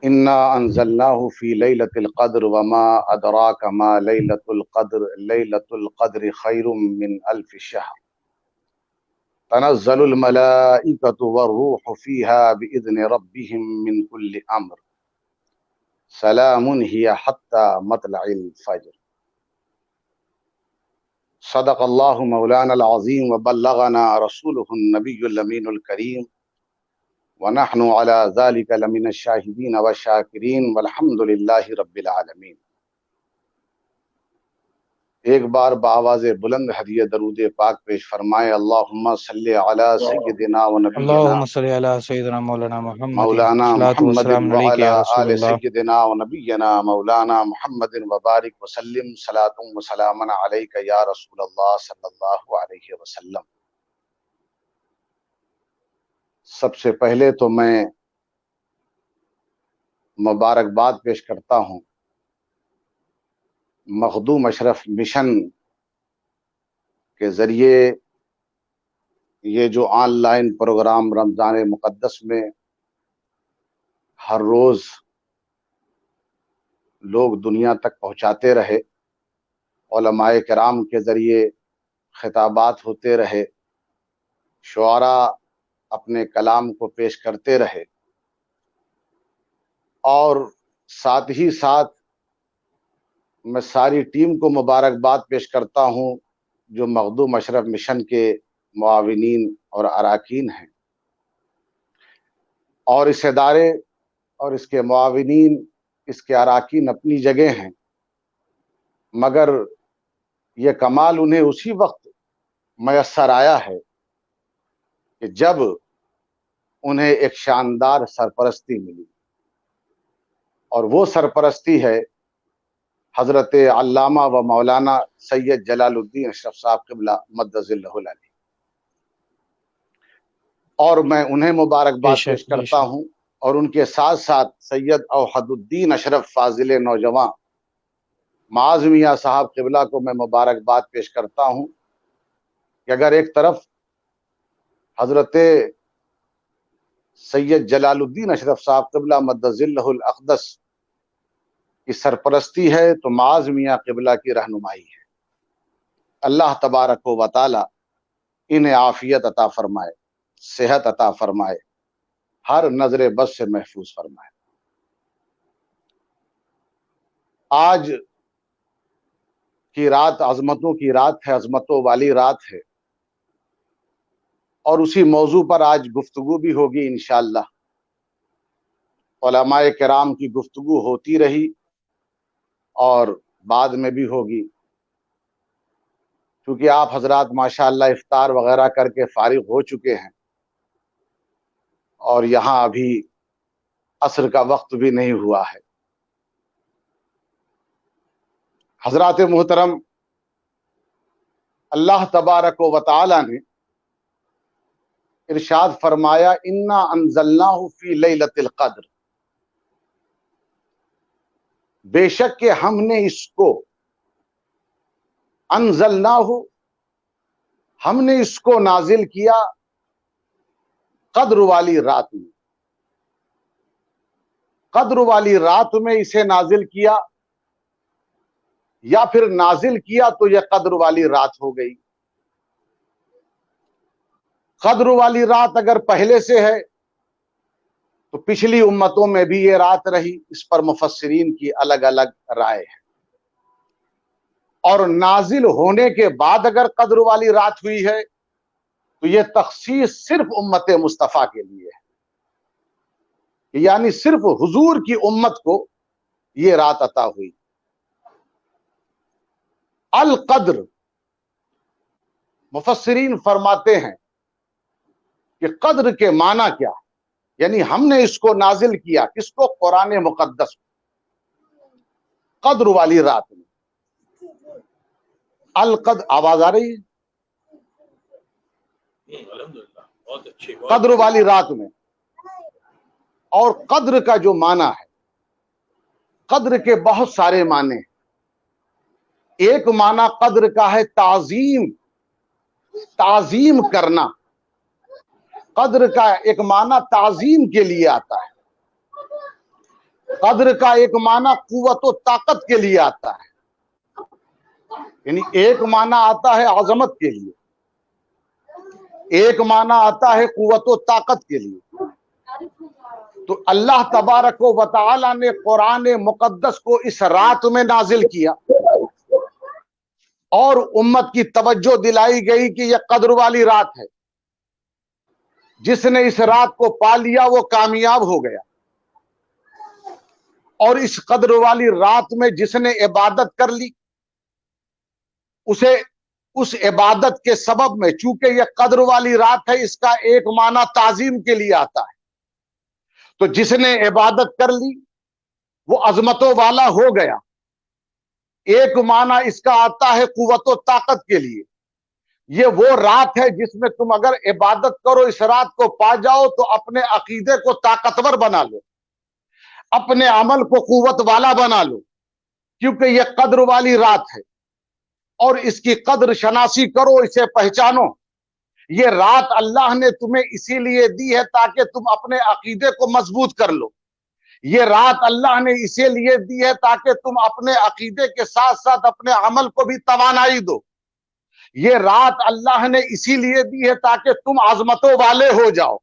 انا انزلناه فی لیلۃ القدر وما ادراک ما لیلۃ القدر لیلۃ القدر خیر من الف شہر تنزل الملائکۃ والروح فیها باذن ربهم من کل امر سلام ہی حتی مطلع الفجر۔ صدق اللہ مولانا العظیم وبلغنا رسولہ النبی الامین الکریم ونحن على ذلك لمن الشاہدین والشاکرین والحمد للہ رب العالمین۔ ایک بار بآواز بلند ہدیہ درود پاک پیش فرمائے، اللہم صلی علی سیدنا و نبینا اللہم صلی علی سیدنا مولانا محمد مولانا الصلاۃ محمد والسلام علیک وعلی یا رسول آل اللہ۔ سیدنا و نبینا مولانا محمد وبارک وسلم صلاۃ و سلاما علیک یا رسول اللہ صلی اللہ علیہ وسلم۔ سب سے پہلے تو میں مبارکباد پیش کرتا ہوں مخدوم اشرف مشن کے ذریعے یہ جو آن لائن پروگرام رمضان مقدس میں ہر روز لوگ دنیا تک پہنچاتے رہے، علماء کرام کے ذریعے خطابات ہوتے رہے، شعراء اپنے کلام کو پیش کرتے رہے، اور ساتھ ہی ساتھ میں ساری ٹیم کو مبارکباد پیش کرتا ہوں جو مخدوم اشرف مشن کے معاونین اور اراکین ہیں، اور اس ادارے اور اس کے معاونین، اس کے اراکین اپنی جگہ ہیں، مگر یہ کمال انہیں اسی وقت میسر آیا ہے کہ جب انہیں ایک شاندار سرپرستی ملی، اور وہ سرپرستی ہے حضرت علامہ و مولانا سید جلال الدین اشرف صاحب قبلہ مدظ اللہ علیہ، اور میں انہیں مبارکباد پیش کرتا ہوں، اور ان کے ساتھ ساتھ سید اوحد الدین اشرف فاضل نوجوان معاذ میاں صاحب قبلہ کو میں مبارکباد پیش کرتا ہوں کہ اگر ایک طرف حضرت سید جلال الدین اشرف صاحب قبلہ مدظ اللہ الاقدس کی سرپرستی ہے تو معاذ میاں قبلہ کی رہنمائی ہے۔ اللہ تبارک و تعالی انہیں عافیت عطا فرمائے، صحت عطا فرمائے، ہر نظر بد سے محفوظ فرمائے۔ آج کی رات عظمتوں کی رات ہے، عظمتوں والی رات ہے، اور اسی موضوع پر آج گفتگو بھی ہوگی انشاءاللہ۔ علماء کرام کی گفتگو ہوتی رہی اور بعد میں بھی ہوگی، کیونکہ آپ حضرات ماشاءاللہ افطار وغیرہ کر کے فارغ ہو چکے ہیں، اور یہاں ابھی عصر کا وقت بھی نہیں ہوا ہے۔ حضرات محترم، اللہ تبارک و تعالی نے ارشاد فرمایا انا انزلناہ فی لیلۃ القدر، بے شک کہ ہم نے اس کو انزلناہ، ہم نے اس کو نازل کیا قدر والی رات میں، قدر والی رات میں اسے نازل کیا، یا پھر نازل کیا تو یہ قدر والی رات ہو گئی۔ قدر والی رات اگر پہلے سے ہے تو پچھلی امتوں میں بھی یہ رات رہی، اس پر مفسرین کی الگ الگ رائے ہے، اور نازل ہونے کے بعد اگر قدر والی رات ہوئی ہے تو یہ تخصیص صرف امت مصطفیٰ کے لیے ہے، یعنی صرف حضور کی امت کو یہ رات عطا ہوئی۔ القدر، مفسرین فرماتے ہیں کہ قدر کے معنی کیا ہے، یعنی ہم نے اس کو نازل کیا، کس کو؟ قرآن مقدس کو، قدر والی رات میں۔ القدر، آواز آ رہی ہے؟ قدر والی رات میں۔ اور قدر کا جو معنی ہے، قدر کے بہت سارے معنی ہیں۔ ایک معنی قدر کا ہے تعظیم، تعظیم کرنا۔ قدر کا ایک معنی تعظیم کے لیے آتا ہے، قدر کا ایک معنی قوت و طاقت کے لیے آتا ہے، یعنی ایک معنی آتا ہے عظمت کے لیے، ایک معنی آتا ہے قوت و طاقت کے لیے۔ تو اللہ تبارک و تعالی نے قرآن مقدس کو اس رات میں نازل کیا اور امت کی توجہ دلائی گئی کہ یہ قدر والی رات ہے، جس نے اس رات کو پا لیا وہ کامیاب ہو گیا، اور اس قدر والی رات میں جس نے عبادت کر لی اسے اس عبادت کے سبب میں، چونکہ یہ قدر والی رات ہے، اس کا ایک معنی تعظیم کے لیے آتا ہے، تو جس نے عبادت کر لی وہ عظمتوں والا ہو گیا۔ ایک معنی اس کا آتا ہے قوت و طاقت کے لیے، یہ وہ رات ہے جس میں تم اگر عبادت کرو، اس رات کو پا جاؤ تو اپنے عقیدے کو طاقتور بنا لو، اپنے عمل کو قوت والا بنا لو، کیونکہ یہ قدر والی رات ہے، اور اس کی قدر شناسی کرو، اسے پہچانو۔ یہ رات اللہ نے تمہیں اسی لیے دی ہے تاکہ تم اپنے عقیدے کو مضبوط کر لو، یہ رات اللہ نے اسی لیے دی ہے تاکہ تم اپنے عقیدے کے ساتھ ساتھ اپنے عمل کو بھی توانائی دو، یہ رات اللہ نے اسی لیے دی ہے تاکہ تم عظمتوں والے ہو جاؤ،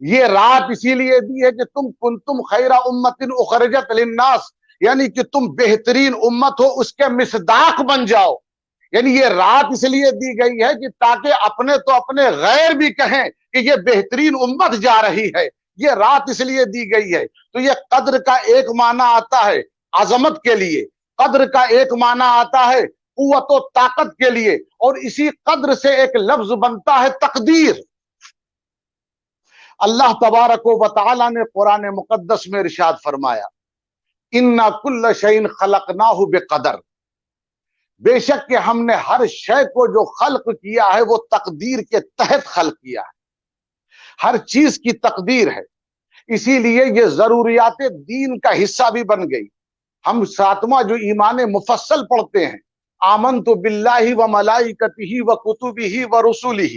یہ رات اسی لیے دی ہے کہ تم کنتم خیر امت اخرجت للناس، یعنی کہ تم بہترین امت ہو، اس کے مصداق بن جاؤ۔ یعنی یہ رات اس لیے دی گئی ہے کہ تاکہ اپنے تو اپنے غیر بھی کہیں کہ یہ بہترین امت جا رہی ہے، یہ رات اس لیے دی گئی ہے۔ تو یہ قدر کا ایک معنی آتا ہے عظمت کے لیے، قدر کا ایک معنی آتا ہے قوت و طاقت کے لیے، اور اسی قدر سے ایک لفظ بنتا ہے تقدیر۔ اللہ تبارک و تعالی نے قرآن مقدس میں ارشاد فرمایا اِنَّا كُلَّ شَيْءٍ خَلَقْنَاهُ بِقَدَرٍ، بے شک کہ ہم نے ہر شے کو جو خلق کیا ہے وہ تقدیر کے تحت خلق کیا ہے، ہر چیز کی تقدیر ہے، اسی لیے یہ ضروریات دین کا حصہ بھی بن گئی۔ ہم ساتواں جو ایمان مفصل پڑھتے ہیں، آمنت باللہ و ملائکتہ و کتبہ و رسلہ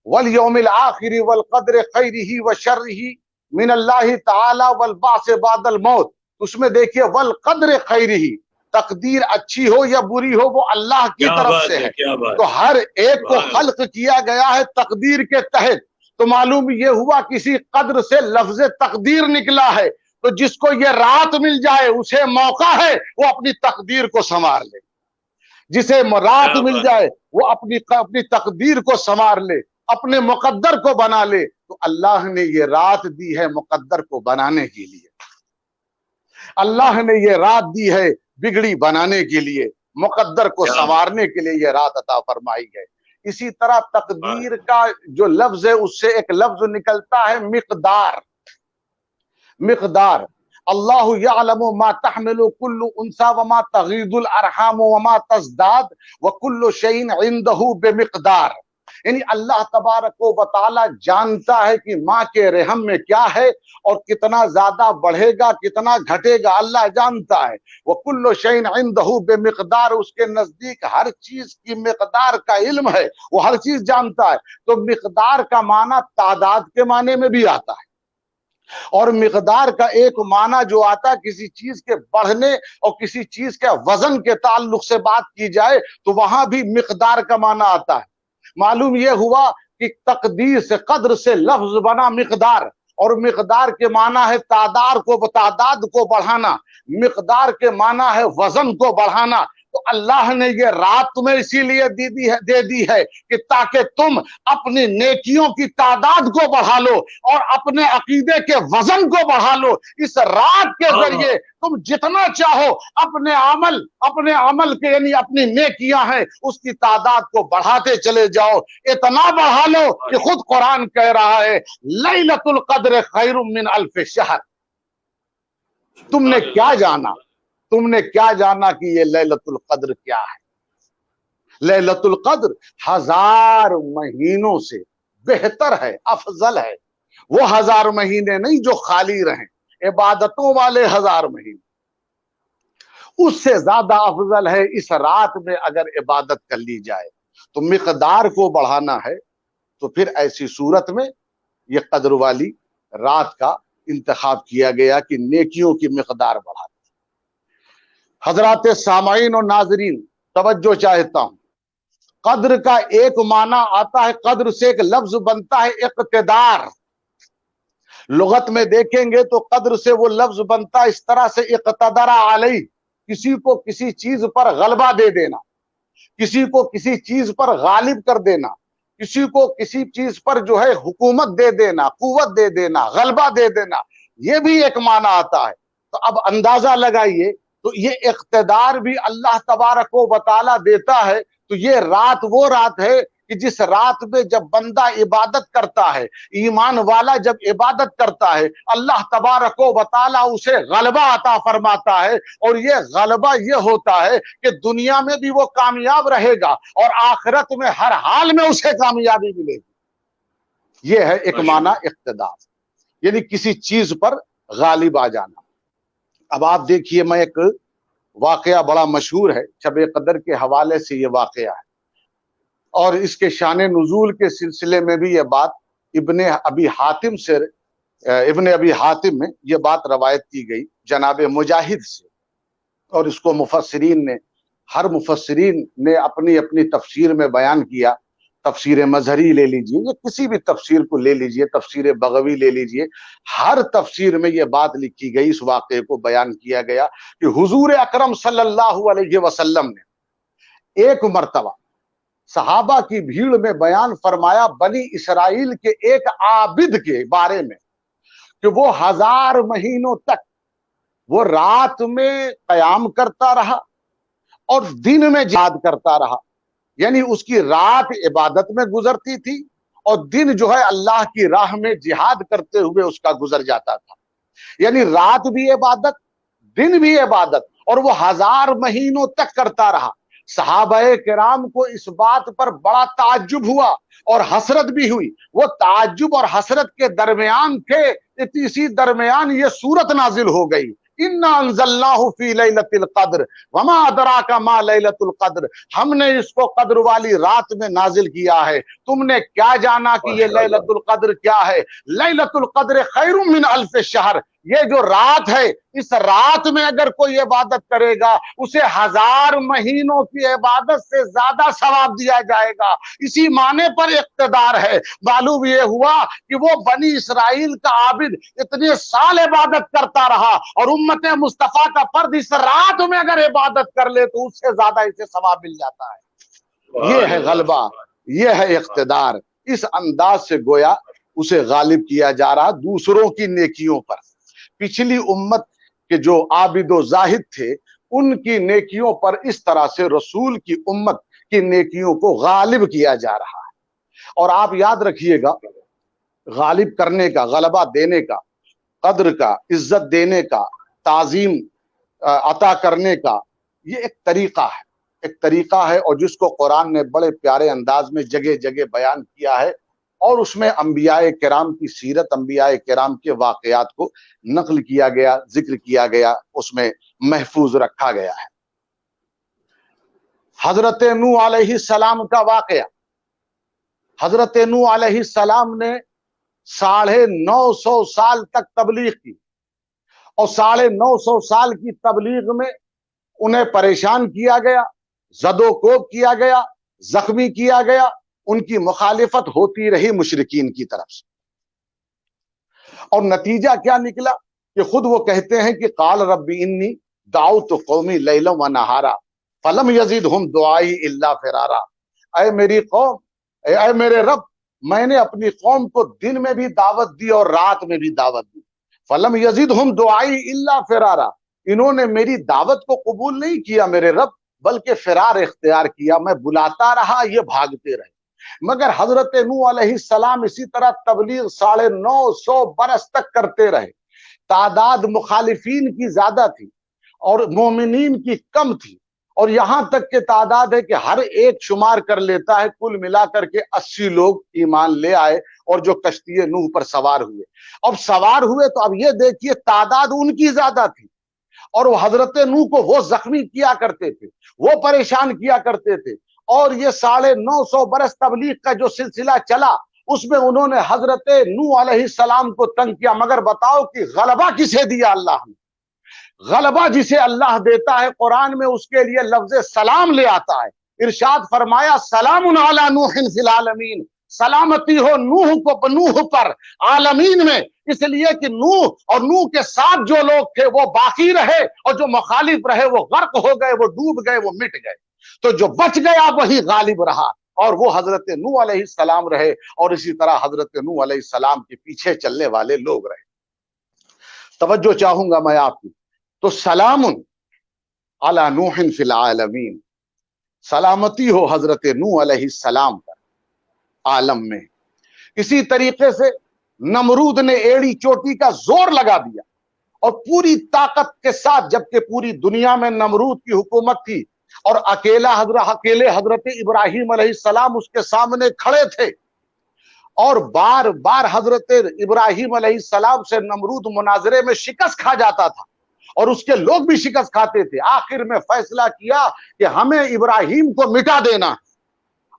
والیوم الآخر والقدر خیرہ و شرہ من اللہ تعالی والبعث بعد الموت، اس میں دیکھیے والقدر خیرہ، تقدیر اچھی ہو یا بری ہو وہ اللہ کی طرف سے ہے، تو ہر ایک کو خلق کیا گیا ہے تقدیر کے تحت۔ تو معلوم یہ ہوا کسی قدر سے لفظ تقدیر نکلا ہے، تو جس کو یہ رات مل جائے اسے موقع ہے وہ اپنی تقدیر کو سنوار لے، جسے رات مل جائے وہ اپنی تقدیر کو سنوار لے، اپنے مقدر کو بنا لے۔ تو اللہ نے یہ رات دی ہے مقدر کو بنانے کے لیے، اللہ نے یہ رات دی ہے بگڑی بنانے کے لیے، مقدر کو سنوارنے کے لیے یہ رات عطا فرمائی ہے۔ اسی طرح تقدیر کا جو لفظ ہے اس سے ایک لفظ نکلتا ہے مقدار۔ مقدار، اللہ یعلم ما تحمل کل انثی وما تغیض الارحام وما تزداد وکل شیء عنده بمقدار، یعنی اللہ تبارک و تعالی جانتا ہے کہ ماں کے رحم میں کیا ہے اور کتنا زیادہ بڑھے گا کتنا گھٹے گا، اللہ جانتا ہے۔ وَكُلُّ شَيْءٍ عِندَهُ بِمِقْدَارٍ، اس کے نزدیک ہر چیز کی مقدار کا علم ہے، وہ ہر چیز جانتا ہے۔ تو مقدار کا معنی تعداد کے معنی میں بھی آتا ہے، اور مقدار کا ایک معنی جو آتا ہے کسی چیز کے بڑھنے اور کسی چیز کے وزن کے تعلق سے بات کی جائے تو وہاں بھی مقدار کا معنی آتا ہے۔ معلوم یہ ہوا کہ تقدیر سے قدر سے لفظ بنا مقدار، اور مقدار کے معنی ہے تعداد کو بڑھانا، مقدار کے معنی ہے وزن کو بڑھانا۔ تو اللہ نے یہ رات تمہیں اسی لیے دے دی ہے کہ تاکہ تم اپنی نیکیوں کی تعداد کو بڑھا لو اور اپنے عقیدے کے وزن کو بڑھا لو۔ اس رات کے ذریعے تم جتنا چاہو اپنے عمل کے یعنی اپنی نیکیاں ہیں اس کی تعداد کو بڑھاتے چلے جاؤ، اتنا بڑھا لو کہ خود قرآن کہہ رہا ہے لیلۃ القدر خیر من الف شہر۔ تم نے کیا جانا کہ یہ لیلۃ القدر کیا ہے؟ لیلۃ القدر 1000 مہینوں سے بہتر ہے، افضل ہے۔ وہ 1000 مہینے نہیں جو خالی رہیں، عبادتوں والے 1000 مہینے، اس سے زیادہ افضل ہے اس رات میں اگر عبادت کر لی جائے۔ تو مقدار کو بڑھانا ہے تو پھر ایسی صورت میں یہ قدر والی رات کا انتخاب کیا گیا کہ نیکیوں کی مقدار بڑھا دیں۔ حضرات سامعین اور ناظرین توجہ چاہتا ہوں، قدر کا ایک معنی آتا ہے، قدر سے ایک لفظ بنتا ہے اقتدار۔ لغت میں دیکھیں گے تو قدر سے وہ لفظ بنتا ہے اس طرح سے، اقتدر علیہ، کسی کو کسی چیز پر غلبہ دے دینا، کسی کو کسی چیز پر غالب کر دینا، کسی کو کسی چیز پر جو ہے حکومت دے دینا، قوت دے دینا، غلبہ دے دینا، یہ بھی ایک معنی آتا ہے۔ تو اب اندازہ لگائیے، تو یہ اقتدار بھی اللہ تبارک و تعالی دیتا ہے۔ تو یہ رات وہ رات ہے کہ جس رات میں جب بندہ عبادت کرتا ہے، ایمان والا جب عبادت کرتا ہے، اللہ تبارک و تعالی اسے غلبہ عطا فرماتا ہے، اور یہ غلبہ یہ ہوتا ہے کہ دنیا میں بھی وہ کامیاب رہے گا اور آخرت میں ہر حال میں اسے کامیابی ملے گی۔ یہ ہے ایک معنی اقتدار، یعنی کسی چیز پر غالب آ جانا۔ اب آپ دیکھیے، میں ایک واقعہ بڑا مشہور ہے، شب قدر کے حوالے سے یہ واقعہ ہے، اور اس کے شان نزول کے سلسلے میں بھی یہ بات ابن ابی حاتم میں یہ بات روایت کی گئی جناب مجاہد سے، اور اس کو ہر مفسرین نے اپنی اپنی تفسیر میں بیان کیا۔ تفسیر مظہری لے لیجئے یا کسی بھی تفسیر کو لے لیجئے، تفسیر بغوی لے لیجئے، ہر تفسیر میں یہ بات لکھی گئی، اس واقعے کو بیان کیا گیا کہ حضور اکرم صلی اللہ علیہ وسلم نے ایک مرتبہ صحابہ کی بھیڑ میں بیان فرمایا بنی اسرائیل کے ایک عابد کے بارے میں کہ وہ 1000 مہینوں تک وہ رات میں قیام کرتا رہا اور دن میں جہاد کرتا رہا، یعنی اس کی رات عبادت میں گزرتی تھی اور دن جو ہے اللہ کی راہ میں جہاد کرتے ہوئے اس کا گزر جاتا تھا، یعنی رات بھی عبادت، دن بھی عبادت، اور وہ 1000 مہینوں تک کرتا رہا۔ صحابہ کرام کو اس بات پر بڑا تعجب ہوا اور حسرت بھی ہوئی۔ وہ تعجب اور حسرت کے درمیان تھے، اسی درمیان یہ سورت نازل ہو گئی، اِنَّا أَنزَلْنَاهُ فِي لَيْلَةِ الْقَدْرِ وَمَا أَدْرَاكَ مَا لَيْلَةُ الْقَدْرِ، ہم نے اس کو قدر والی رات میں نازل کیا ہے، تم نے کیا جانا کہ یہ لیلۃ القدر کیا ہے؟ لیلۃ القدر خیر من الف شہر، یہ جو رات ہے، اس رات میں اگر کوئی عبادت کرے گا اسے 1000 مہینوں کی عبادت سے زیادہ ثواب دیا جائے گا۔ اسی معنی پر اقتدار ہے۔ معلوم یہ ہوا کہ وہ بنی اسرائیل کا عابد اتنے سال عبادت کرتا رہا، اور امت مصطفیٰ کا فرد اس رات میں اگر عبادت کر لے تو اس سے زیادہ اسے ثواب مل جاتا ہے۔ یہ ہے غلبہ، یہ ہے اقتدار۔ اس انداز سے گویا اسے غالب کیا جا رہا دوسروں کی نیکیوں پر۔ پچھلی امت کے جو عابد و زاہد تھے ان کی نیکیوں پر اس طرح سے رسول کی امت کی نیکیوں کو غالب کیا جا رہا ہے۔ اور آپ یاد رکھیے گا، غالب کرنے کا، غلبہ دینے کا، قدر کا، عزت دینے کا، تعظیم عطا کرنے کا، یہ ایک طریقہ ہے، اور جس کو قرآن نے بڑے پیارے انداز میں جگہ جگہ بیان کیا ہے، اور اس میں انبیاء کرام کی سیرت، انبیاء کرام کے واقعات کو نقل کیا گیا، ذکر کیا گیا، اس میں محفوظ رکھا گیا ہے۔ حضرت نوح علیہ السلام کا واقعہ، حضرت نوح علیہ السلام نے 950 سال تک تبلیغ کی، اور 950 سال کی تبلیغ میں انہیں پریشان کیا گیا، زد و کوب کیا گیا، زخمی کیا گیا، ان کی مخالفت ہوتی رہی مشرکین کی طرف سے۔ اور نتیجہ کیا نکلا کہ خود وہ کہتے ہیں کہ قال رب انی دعوت قومی لیلا و نہارا فلم یزدہم دعائی الا فرارا، اے میری قوم، اے میرے رب، میں نے اپنی قوم کو دن میں بھی دعوت دی اور رات میں بھی دعوت دی، فلم یزدہم دعائی الا فرارا، انہوں نے میری دعوت کو قبول نہیں کیا میرے رب، بلکہ فرار اختیار کیا، میں بلاتا رہا یہ بھاگتے رہے۔ مگر حضرت نوح علیہ السلام اسی طرح تبلیغ 950 برس تک کرتے رہے۔ تعداد مخالفین کی زیادہ تھی اور مومنین کی کم تھی، اور یہاں تک کہ تعداد ہے کہ ہر ایک شمار کر لیتا ہے، کل ملا کر کے 80 لوگ ایمان لے آئے، اور جو کشتی نوح پر سوار ہوئے۔ اب سوار ہوئے تو اب یہ دیکھیے تعداد ان کی زیادہ تھی، اور وہ حضرت نوح کو وہ زخمی کیا کرتے تھے، وہ پریشان کیا کرتے تھے، اور یہ 950 برس تبلیغ کا جو سلسلہ چلا، اس میں انہوں نے حضرت نوح علیہ السلام کو تنگ کیا، مگر بتاؤ کہ غلبہ کسے دیا اللہ نے؟ غلبہ جسے اللہ دیتا ہے قرآن میں اس کے لیے لفظ سلام لے آتا ہے۔ ارشاد فرمایا سلام علی نوح فی العالمین، سلامتی ہو نوح پر عالمین میں، اس لیے کہ نوح اور نوح کے ساتھ جو لوگ تھے وہ باقی رہے، اور جو مخالف رہے وہ غرق ہو گئے، وہ ڈوب گئے، وہ مٹ گئے۔ تو جو بچ گیا وہی غالب رہا، اور وہ حضرت نوح علیہ السلام رہے، اور اسی طرح حضرت نوح علیہ السلام کے پیچھے چلنے والے لوگ رہے۔ توجہ چاہوں گا میں آپ کی، تو سلام علی نوح فی العالمین، سلامتی ہو حضرت نوح علیہ السلام پر عالم میں۔ اسی طریقے سے نمرود نے ایڑی چوٹی کا زور لگا دیا اور پوری طاقت کے ساتھ، جبکہ پوری دنیا میں نمرود کی حکومت تھی اور اکیلے حضرت ابراہیم علیہ السلام اس کے سامنے کھڑے تھے، اور بار بار حضرت ابراہیم علیہ السلام سے نمرود مناظرے میں شکست کھا جاتا تھا، اور اس کے لوگ بھی شکست کھاتے تھے۔ آخر میں فیصلہ کیا کہ ہمیں ابراہیم کو مٹا دینا،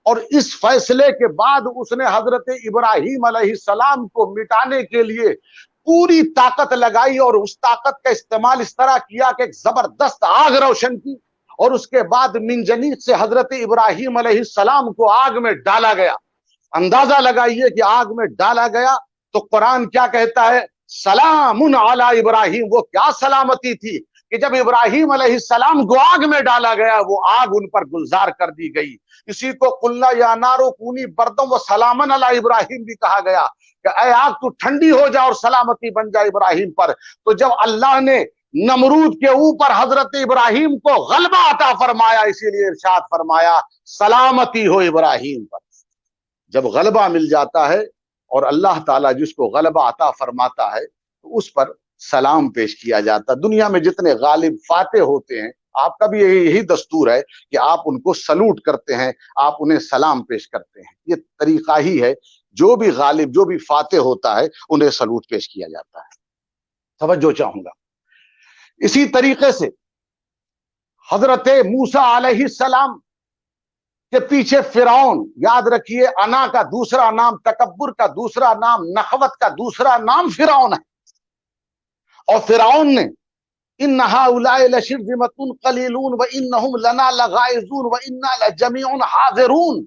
اور اس فیصلے کے بعد اس نے حضرت ابراہیم علیہ السلام کو مٹانے کے لیے پوری طاقت لگائی، اور اس طاقت کا استعمال اس طرح کیا کہ ایک زبردست آگ روشن کی، اور اس کے بعد منجنیق سے حضرت ابراہیم علیہ السلام کو آگ میں ڈالا گیا۔ اندازہ لگائیے کہ آگ میں ڈالا گیا تو قرآن کیا کہتا ہے؟ سلام علی ابراہیم۔ وہ کیا سلامتی تھی کہ جب ابراہیم علیہ السلام کو آگ میں ڈالا گیا، وہ آگ ان پر گلزار کر دی گئی۔ اسی کو قلنا یا نارو کونی بردم و سلامن علی ابراہیم بھی کہا گیا کہ اے آگ تو ٹھنڈی ہو جا اور سلامتی بن جائے ابراہیم پر۔ تو جب اللہ نے نمرود کے اوپر حضرت ابراہیم کو غلبہ عطا فرمایا، اسی لیے ارشاد فرمایا سلامتی ہو ابراہیم پر۔ جب غلبہ مل جاتا ہے اور اللہ تعالیٰ جس کو غلبہ عطا فرماتا ہے تو اس پر سلام پیش کیا جاتا ہے۔ دنیا میں جتنے غالب فاتح ہوتے ہیں، آپ کا بھی یہی دستور ہے کہ آپ ان کو سلوٹ کرتے ہیں، آپ انہیں سلام پیش کرتے ہیں۔ یہ طریقہ ہی ہے، جو بھی غالب، جو بھی فاتح ہوتا ہے انہیں سلوٹ پیش کیا جاتا ہے۔ توجہ چاہوں گا، اسی طریقے سے حضرت موسیٰ علیہ السلام کے پیچھے فرعون، یاد رکھیے انا کا دوسرا نام تکبر کا دوسرا نام نخوت کا دوسرا نام فرعون ہے، اور فرعون نے ان هؤلاء لشرذمة قلیلون وانہم لنا لغائظون وانا لجمیع حاضرون،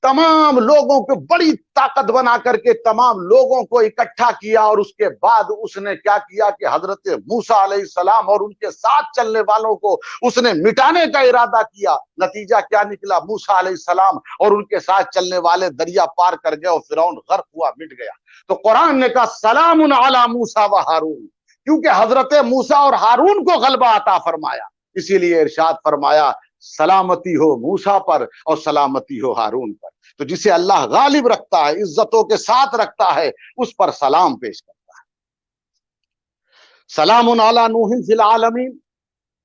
تمام لوگوں کو بڑی طاقت بنا کر کے تمام لوگوں کو اکٹھا کیا، اور اس کے بعد اس نے کیا کیا کہ حضرت موسیٰ علیہ السلام اور ان کے ساتھ چلنے والوں کو اس نے مٹانے کا ارادہ کیا۔ نتیجہ کیا نکلا؟ موسیٰ علیہ السلام اور ان کے ساتھ چلنے والے دریا پار کر گئے اور فرعون غرق ہوا، مٹ گیا۔ تو قرآن نے کہا سلام علی موسیٰ و ہارون، کیونکہ حضرت موسیٰ اور ہارون کو غلبہ عطا فرمایا، اسی لیے ارشاد فرمایا سلامتی ہو موسیٰ پر اور سلامتی ہو ہارون پر۔ تو جسے اللہ غالب رکھتا ہے، عزتوں کے ساتھ رکھتا ہے، اس پر سلام پیش کرتا ہے۔ سلام علی نوح فی العالمین،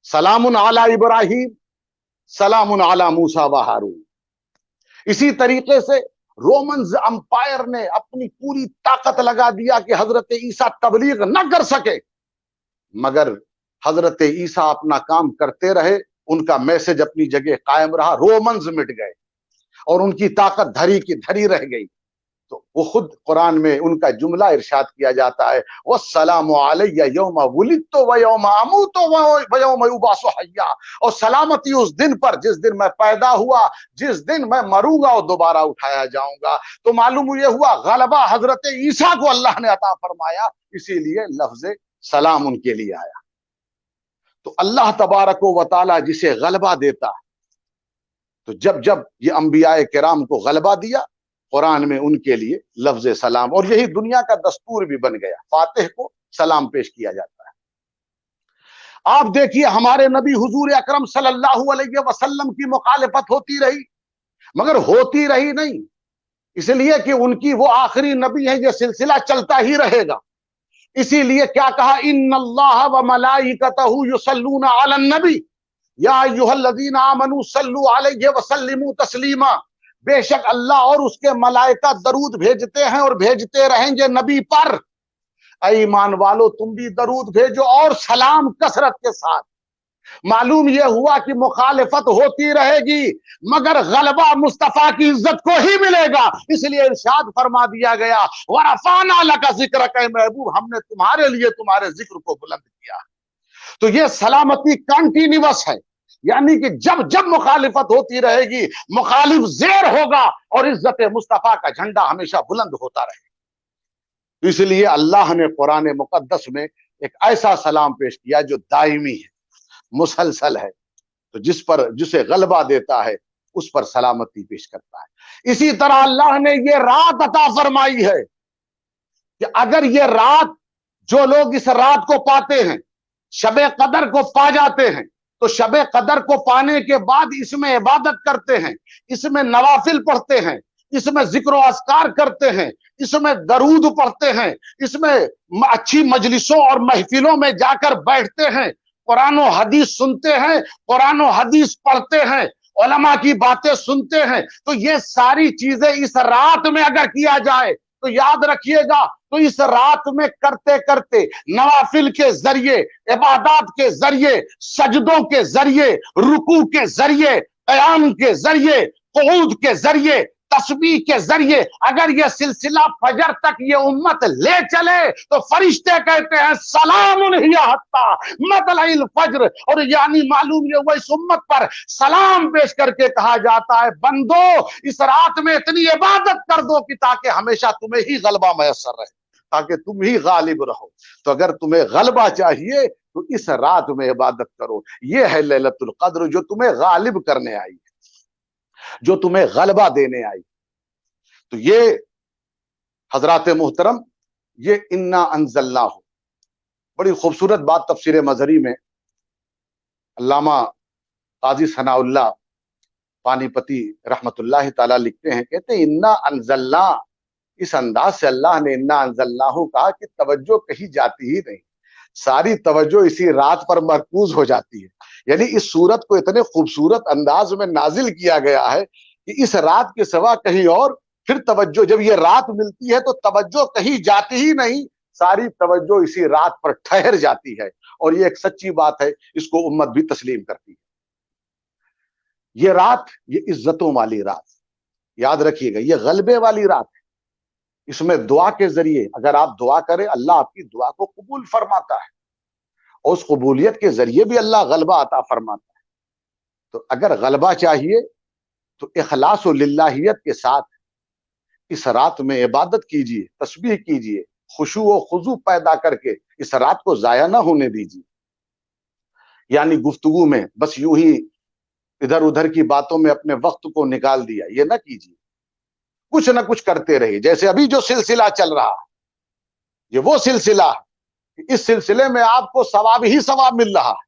سلام علی ابراہیم، سلام علی موسیٰ و ہارون۔ اسی طریقے سے رومنز امپائر نے اپنی پوری طاقت لگا دیا کہ حضرت عیسیٰ تبلیغ نہ کر سکے، مگر حضرت عیسیٰ اپنا کام کرتے رہے، ان کا میسج اپنی جگہ قائم رہا، رومنز مٹ گئے اور ان کی طاقت دھری کی دھری رہ گئی۔ تو وہ خود قرآن میں ان کا جملہ ارشاد کیا جاتا ہے وَالسَّلَامُ عَلَيَّ يَوْمَ وُلِدتُّ وَيَوْمَ أَمُوتُ وَيَوْمَ يُبْعَثُ حَيًّا، اور سلامتی اس دن پر جس دن میں پیدا ہوا، جس دن میں مروں گا اور دوبارہ اٹھایا جاؤں گا۔ تو معلوم یہ ہوا غلبہ حضرت عیسیٰ کو اللہ نے عطا فرمایا، اسی لیے لفظ سلام ان کے لیے آیا۔ تو اللہ تبارک و تعالی جسے غلبہ دیتا ہے، تو جب یہ انبیاء کرام کو غلبہ دیا، قرآن میں ان کے لیے لفظ سلام، اور یہی دنیا کا دستور بھی بن گیا، فاتح کو سلام پیش کیا جاتا ہے۔ آپ دیکھیے ہمارے نبی حضور اکرم صلی اللہ علیہ وسلم کی مخالفت ہوتی رہی، مگر ہوتی رہی نہیں، اس لیے کہ ان کی وہ آخری نبی ہیں، یہ سلسلہ چلتا ہی رہے گا۔ اسی لیے کیا کہا ان اللہ وملائکتہ یصلون علی النبی یا ایھا الذین آمنوا صلوا علیہ وسلموا تسلیما، بے شک اللہ اور اس کے ملائکہ درود بھیجتے ہیں اور بھیجتے رہیں گے نبی پر۔ اے ایمان والو تم بھی درود بھیجو اور سلام کثرت کے ساتھ۔ معلوم یہ ہوا کہ مخالفت ہوتی رہے گی مگر غلبہ مصطفیٰ کی عزت کو ہی ملے گا. اس لیے ارشاد فرما دیا گیا وَرَفَعْنَا لَكَ ذِكْرَكَ، اے محبوب ہم نے تمہارے لیے تمہارے ذکر کو بلند کیا. تو یہ سلامتی کنٹینیوس ہے، یعنی کہ جب جب مخالفت ہوتی رہے گی مخالف زیر ہوگا اور عزت مصطفیٰ کا جھنڈا ہمیشہ بلند ہوتا رہے گا. اس لیے اللہ نے قرآن مقدس میں ایک ایسا سلام پیش کیا جو دائمی ہے، مسلسل ہے، تو جسے غلبہ دیتا ہے اس پر سلامتی پیش کرتا ہے. اسی طرح اللہ نے یہ رات عطا فرمائی ہے کہ اگر یہ رات، جو لوگ اس رات کو پاتے ہیں، شب قدر کو پا جاتے ہیں، تو شب قدر کو پانے کے بعد اس میں عبادت کرتے ہیں، اس میں نوافل پڑھتے ہیں، اس میں ذکر و اذکار کرتے ہیں، اس میں درود پڑھتے ہیں، اس میں اچھی مجلسوں اور محفلوں میں جا کر بیٹھتے ہیں، قرآن و حدیث سنتے ہیں، قرآن و حدیث پڑھتے ہیں، علماء کی باتیں سنتے ہیں. تو یہ ساری چیزیں اس رات میں اگر کیا جائے تو یاد رکھیے گا، تو اس رات میں کرتے کرتے نوافل کے ذریعے، عبادات کے ذریعے، سجدوں کے ذریعے، رکوع کے ذریعے، قیام کے ذریعے، قعود کے ذریعے، تسبیح کے ذریعے اگر یہ سلسلہ فجر تک یہ امت لے چلے تو فرشتے کہتے ہیں سلام ہی حتی مطلع الفجر. اور یعنی معلوم یہ وہ اس امت پر سلام پیش کر کے کہا جاتا ہے بندو اس رات میں اتنی عبادت کر دو کہ تاکہ ہمیشہ تمہیں ہی غلبہ میسر رہے، تاکہ تم ہی غالب رہو. تو اگر تمہیں غلبہ چاہیے تو اس رات میں عبادت کرو. یہ ہے لیلۃ القدر جو تمہیں غالب کرنے آئی، جو تمہیں غلبہ دینے آئی. تو یہ حضرات محترم، یہ انا انزلناہ، بڑی خوبصورت بات تفسیر مظہری میں علامہ قاضی ثناء اللہ پانی پتی رحمت اللہ تعالی لکھتے ہیں، کہتے ہیں انا انزلنا، اس انداز سے اللہ نے انا انزلناہ کہا کہ توجہ کہیں جاتی ہی نہیں، ساری توجہ اسی رات پر مرکوز ہو جاتی ہے. یعنی اس سورت کو اتنے خوبصورت انداز میں نازل کیا گیا ہے کہ اس رات کے سوا کہیں اور پھر توجہ، جب یہ رات ملتی ہے تو توجہ کہیں جاتی ہی نہیں، ساری توجہ اسی رات پر ٹھہر جاتی ہے. اور یہ ایک سچی بات ہے، اس کو امت بھی تسلیم کرتی ہے. یہ رات، یہ عزتوں والی رات، یاد رکھیے گا یہ غلبے والی رات ہے. اس میں دعا کے ذریعے اگر آپ دعا کریں اللہ آپ کی دعا کو قبول فرماتا ہے، اور اس قبولیت کے ذریعے بھی اللہ غلبہ عطا فرماتا ہے. تو اگر غلبہ چاہیے تو اخلاص و للہیت کے ساتھ اس رات میں عبادت کیجیے، تسبیح کیجیے، خشوع و خضوع پیدا کر کے اس رات کو ضائع نہ ہونے دیجیے. یعنی گفتگو میں بس یوں ہی ادھر ادھر کی باتوں میں اپنے وقت کو نکال دیا، یہ نہ کیجیے. کچھ نہ کچھ کرتے رہیے. جیسے ابھی جو سلسلہ چل رہا ہے یہ وہ سلسلہ ہے، اس سلسلے میں آپ کو ثواب ہی ثواب مل رہا ہے.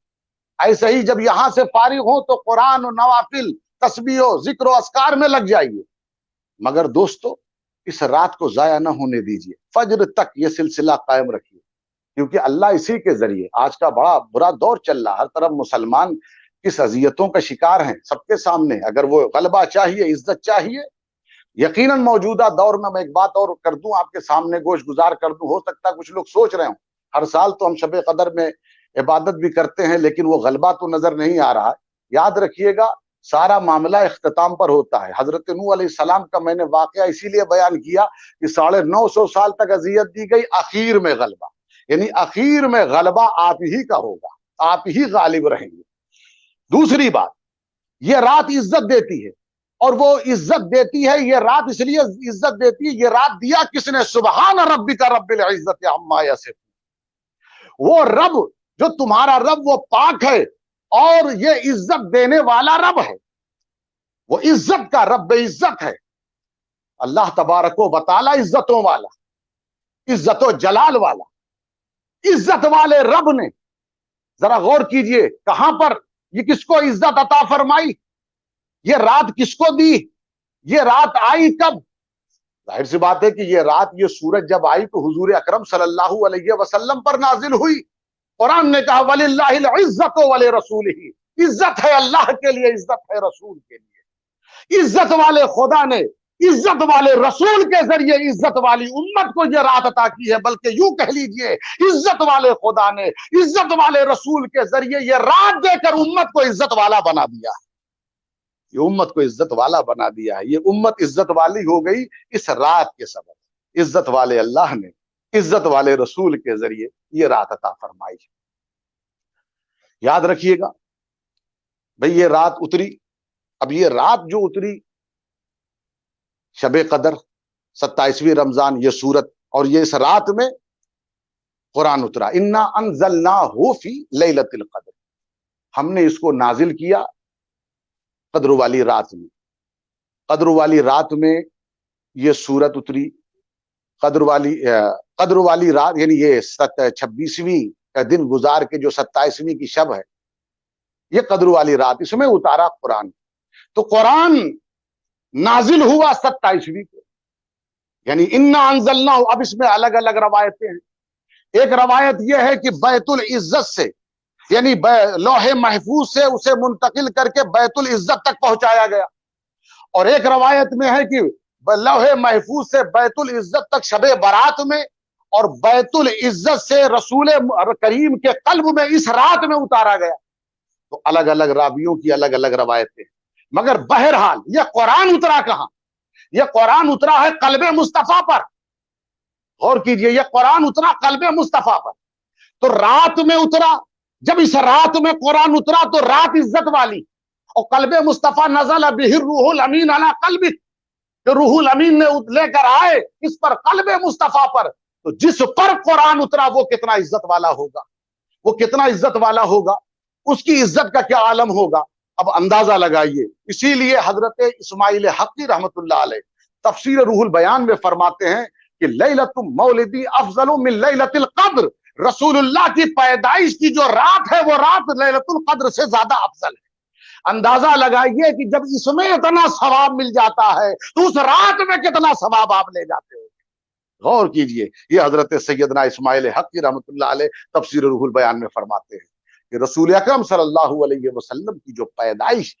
ایسے ہی جب یہاں سے فارغ ہو تو قرآن و نوافل، تسبیح و ذکر و اذکار میں لگ جائیے. مگر دوستو اس رات کو ضائع نہ ہونے دیجیے، فجر تک یہ سلسلہ قائم رکھیے، کیونکہ اللہ اسی کے ذریعے، آج کا بڑا برا دور چل رہا، ہر طرف مسلمان کس اذیتوں کا شکار ہیں سب کے سامنے. اگر وہ غلبہ چاہیے، عزت چاہیے، یقیناً موجودہ دور میں ایک بات اور کر دوں آپ کے سامنے، گوش گزار کر دوں. ہو سکتا ہے کچھ لوگ سوچ رہے ہوں ہر سال تو ہم شب قدر میں عبادت بھی کرتے ہیں لیکن وہ غلبہ تو نظر نہیں آ رہا ہے. یاد رکھیے گا سارا معاملہ اختتام پر ہوتا ہے. حضرت نوح علیہ السلام کا میں نے واقعہ اسی لیے بیان کیا کہ 950 سال تک اذیت دی گئی، اخیر میں غلبہ، یعنی اخیر میں غلبہ آپ ہی کا ہوگا، آپ ہی غالب رہیں گے. دوسری بات، یہ رات عزت دیتی ہے، اور وہ عزت دیتی ہے، یہ رات اس لیے عزت دیتی ہے، یہ رات دیا کس نے؟ سبحان ربک رب العزت عما یصفون. وہ رب جو تمہارا رب وہ پاک ہے اور یہ عزت دینے والا رب ہے، وہ عزت کا رب عزت ہے. اللہ تبارک و تعالی عزتوں والا، عزت و جلال والا، عزت والے رب نے ذرا غور کیجئے کہاں پر یہ کس کو عزت عطا فرمائی، یہ رات کس کو دی، یہ رات آئی کب؟ ظاہر سی بات ہے کہ یہ رات، یہ سورج جب آئی تو حضور اکرم صلی اللہ علیہ وسلم پر نازل ہوئی. قرآن نے کہا وَلِلَّهِ الْعِزَّةُ وَلِرَسُولِهِ، عزت ہے اللہ کے لیے، عزت ہے رسول کے لیے. عزت والے خدا نے عزت والے رسول کے ذریعے عزت والی امت کو یہ رات عطا کی ہے، بلکہ یوں کہہ لیجئے عزت والے خدا نے عزت والے رسول کے ذریعے یہ رات دے کر امت کو عزت والا بنا دیا ہے، یہ امت کو عزت والا بنا دیا ہے، یہ امت عزت والی ہو گئی اس رات کے سبب، عزت والے اللہ نے عزت والے رسول کے ذریعے یہ رات عطا فرمائی ہے۔ یاد رکھیے گا بھئی، یہ رات اتری، اب یہ رات جو اتری شب قدر 27ویں رمضان یہ سورت، اور یہ اس رات میں قرآن اترا، انا انزلناہ فی لیلۃ القدر، ہم نے اس کو نازل کیا قدر والی رات میں، قدر والی رات میں یہ سورت اتری، قدر والی رات یعنی یہ 26ویں دن گزار کے جو 27ویں کی شب ہے، یہ قدر والی رات، اس میں اتارا قرآن۔ تو قرآن نازل ہوا 27ویں کو، یعنی انا انزلنا، اب اس میں الگ الگ روایتیں ہیں۔ ایک روایت یہ ہے کہ بیت العزت سے، یعنی لوح محفوظ سے اسے منتقل کر کے بیت العزت تک پہنچایا گیا، اور ایک روایت میں ہے کہ لوح محفوظ سے بیت العزت تک شب برات میں، اور بیت العزت سے رسول کریم کے قلب میں اس رات میں اتارا گیا۔ تو الگ الگ راویوں کی الگ الگ روایتیں، مگر بہرحال یہ قرآن اترا کہاں؟ یہ قرآن اترا ہے قلب مصطفیٰ پر، غور کیجئے، یہ قرآن اترا قلب مصطفیٰ پر۔ تو رات میں اترا، جب اس رات میں قرآن اترا تو رات عزت والی، اور قلب مصطفیٰ نزل بہ الروح الامین علی قلبک، کہ روح الامین نے لے کر آئے اس پر قلب مصطفیٰ پر، تو جس پر قرآن اترا وہ کتنا عزت والا ہوگا، وہ کتنا عزت والا ہوگا، اس کی عزت کا کیا عالم ہوگا، اب اندازہ لگائیے۔ اسی لیے حضرت اسماعیل حقی رحمت اللہ علیہ تفسیر روح البیان میں فرماتے ہیں کہ لیلۃ مولدی افضل من لیلۃ القدر، رسول اللہ کی پیدائش کی جو رات ہے وہ رات لیلۃ القدر سے زیادہ افضل ہے۔ اندازہ لگائیے کہ جب اس میں اتنا ثواب مل جاتا ہے تو اس رات میں کتنا ثواب آپ لے جاتے ہو۔ غور کیجئے، یہ حضرت سیدنا اسماعیل حقی رحمت اللہ علیہ تفسیر روح البیان میں فرماتے ہیں کہ رسول اکرم صلی اللہ علیہ وسلم کی جو پیدائش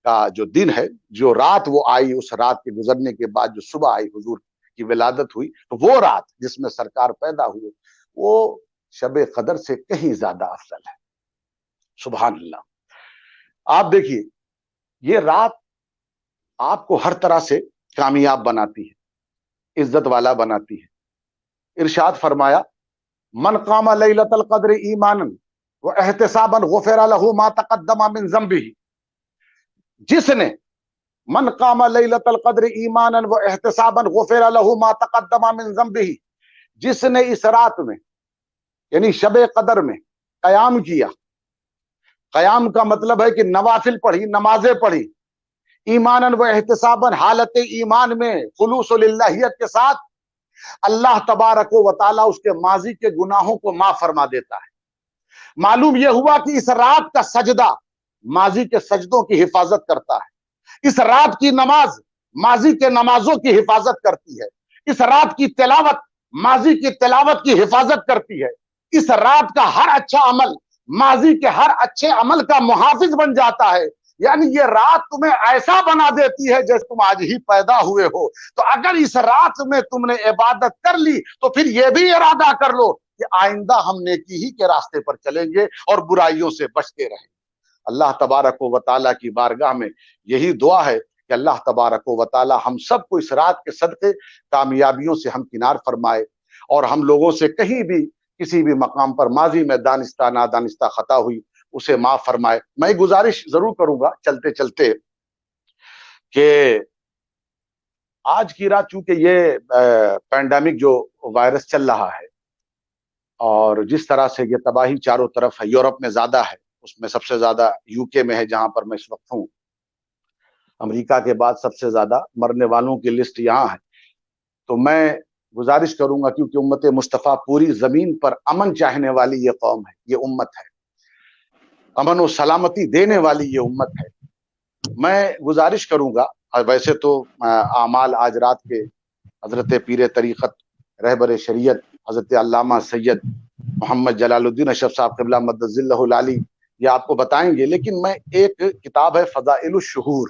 کا جو دن ہے، جو رات وہ آئی، اس رات کے گزرنے کے بعد جو صبح آئی، حضور کی ولادت ہوئی، تو وہ رات جس میں سرکار پیدا ہوئے وہ شب قدر سے کہیں زیادہ افضل ہے۔ سبحان اللہ۔ آپ دیکھیے، یہ رات آپ کو ہر طرح سے کامیاب بناتی ہے، عزت والا بناتی ہے۔ ارشاد فرمایا، من قام لیلۃ القدر ایمانا واحتسابا غفر له ما تقدم من ذنبه، جس نے من قام لیلۃ القدر ایمانا واحتسابا غفر له ما تقدم من ذنبه، جس نے اس رات میں یعنی شب قدر میں قیام کیا، قیام کا مطلب ہے کہ نوافل پڑھی، نمازیں پڑھی، ایمانا و احتسابا، حالت ایمان میں خلوص للہیت کے ساتھ، اللہ تبارک و تعالی اس کے ماضی کے گناہوں کو معاف فرما دیتا ہے۔ معلوم یہ ہوا کہ اس رات کا سجدہ ماضی کے سجدوں کی حفاظت کرتا ہے، اس رات کی نماز ماضی کے نمازوں کی حفاظت کرتی ہے، اس رات کی تلاوت ماضی کی تلاوت کی حفاظت کرتی ہے، اس رات کا ہر اچھا عمل ماضی کے ہر اچھے عمل کا محافظ بن جاتا ہے۔ یعنی یہ رات تمہیں ایسا بنا دیتی ہے جیسے تم آج ہی پیدا ہوئے ہو۔ تو اگر اس رات میں تم نے عبادت کر لی تو پھر یہ بھی ارادہ کر لو کہ آئندہ ہم نیکی ہی کے راستے پر چلیں گے اور برائیوں سے بچتے رہیں گے۔ اللہ تبارک و تعالیٰ کی بارگاہ میں یہی دعا ہے کہ اللہ تبارک و تعالیٰ ہم سب کو اس رات کے صدقے کامیابیوں سے ہمکنار فرمائے، اور ہم لوگوں سے کہیں بھی کسی بھی مقام پر ماضی میں دانستہ نادانستہ خطا ہوئی اسے معاف فرمائے۔ میں گزارش ضرور کروں گا چلتے چلتے کہ آج کی رات، چونکہ یہ پینڈیمک جو وائرس چل رہا ہے اور جس طرح سے یہ تباہی چاروں طرف ہے، یورپ میں زیادہ ہے، اس میں سب سے زیادہ یو کے میں ہے جہاں پر میں اس وقت ہوں، امریکہ کے بعد سب سے زیادہ مرنے والوں کی لسٹ یہاں ہے۔ تو میں گزارش کروں گا، کیونکہ امت مصطفیٰ پوری زمین پر امن چاہنے والی یہ قوم ہے، یہ امت ہے، امن و سلامتی دینے والی یہ امت ہے۔ میں گزارش کروں گا، ویسے تو اعمال آج رات کے حضرت پیر طریقت رہبر شریعت حضرت علامہ سید محمد جلال الدین اشرف صاحب قبلہ مدد ظلہ العالی یہ آپ کو بتائیں گے، لیکن میں ایک کتاب ہے فضائل الشہور،